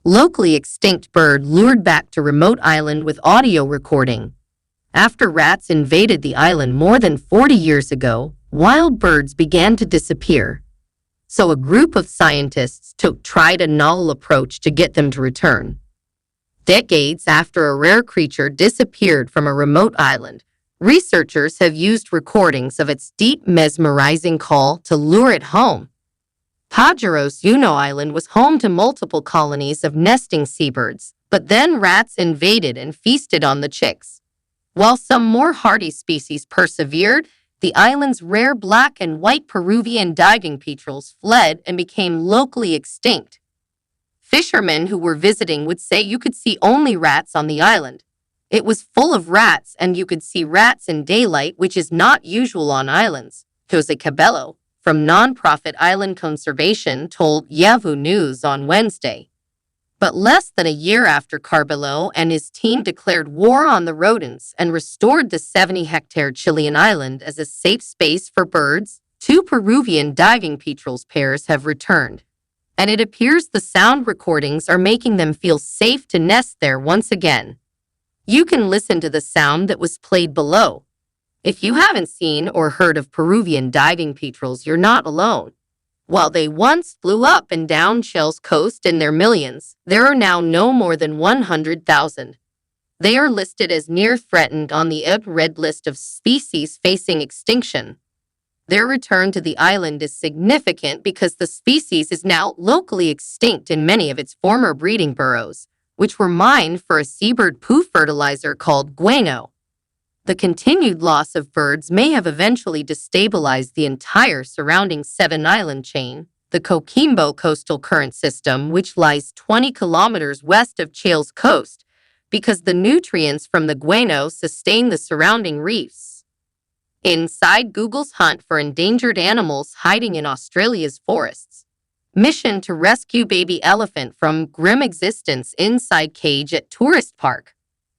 Locally extinct bird lured back to remote island with audio recording. After rats invaded the island more than 40 years ago, wild birds began to disappear. So a group of scientists tried a novel approach to get them to return. Decades after a rare creature disappeared from a remote island, researchers have used recordings of its deep, mesmerizing call to lure it home. Pajeros Island was home to multiple colonies of nesting seabirds, but then rats invaded and feasted on the chicks. While some more hardy species persevered, the island's rare black and white Peruvian diving petrels fled and became locally extinct. Fishermen who were visiting would say you could see only rats on the island. It was full of rats, and you could see rats in daylight, which is not usual on islands, Jose Cabello from nonprofit Island Conservation told Yahoo News on Wednesday. But less than a year after Carbello and his team declared war on the rodents and restored the 70-hectare Chilean island as a safe space for birds, 2 Peruvian diving petrels pairs have returned. And it appears the sound recordings are making them feel safe to nest there once again. You can listen to the sound that was played below. If you haven't seen or heard of Peruvian diving petrels, you're not alone. While they once flew up and down Chile's coast in their millions, there are now no more than 100,000. They are listed as near threatened on the red list of species facing extinction. Their return to the island is significant because the species is now locally extinct in many of its former breeding burrows, which were mined for a seabird poo fertilizer called guano. The continued loss of birds may have eventually destabilized the entire surrounding 7-island chain, the Coquimbo Coastal Current System, which lies 20 kilometers west of Chile's coast, because the nutrients from the guano sustain the surrounding reefs. Inside Google's hunt for endangered animals hiding in Australia's forests. Mission to rescue baby elephant from grim existence inside cage at tourist park.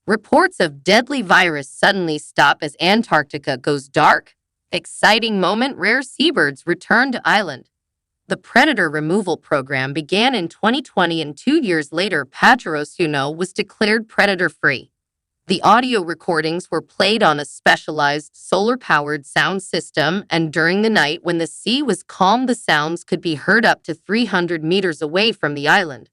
Reports of deadly virus suddenly stop as Antarctica goes dark. Exciting moment, rare seabirds return to island. The predator removal program began in 2020, and 2 years later, Pajeros was declared predator-free. The audio recordings were played on a specialized solar-powered sound system, and during the night when the sea was calm, the sounds could be heard up to 300 meters away from the island.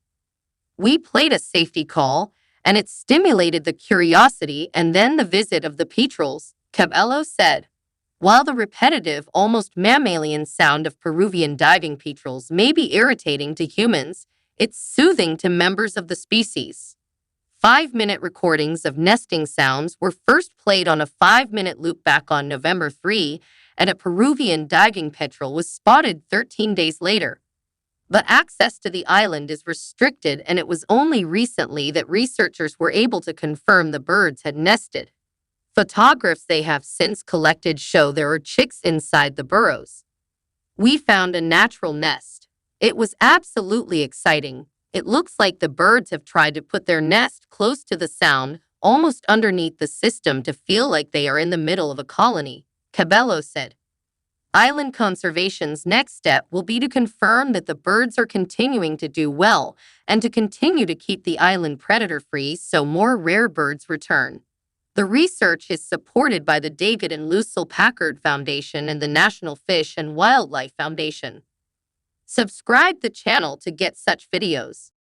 We played a safety call, and it stimulated the curiosity and then the visit of the petrels, Cabello said. While the repetitive, almost mammalian sound of Peruvian diving petrels may be irritating to humans, it's soothing to members of the species. 5-minute recordings of nesting sounds were first played on a 5-minute loopback on November 3, and a Peruvian diving petrel was spotted 13 days later. But access to the island is restricted, and it was only recently that researchers were able to confirm the birds had nested. Photographs they have since collected show there are chicks inside the burrows. We found a natural nest. It was absolutely exciting. It looks like the birds have tried to put their nest close to the sound, almost underneath the system, to feel like they are in the middle of a colony, Cabello said. Island Conservation's next step will be to confirm that the birds are continuing to do well and to continue to keep the island predator-free so more rare birds return. The research is supported by the David and Lucille Packard Foundation and the National Fish and Wildlife Foundation. Subscribe the channel to get such videos.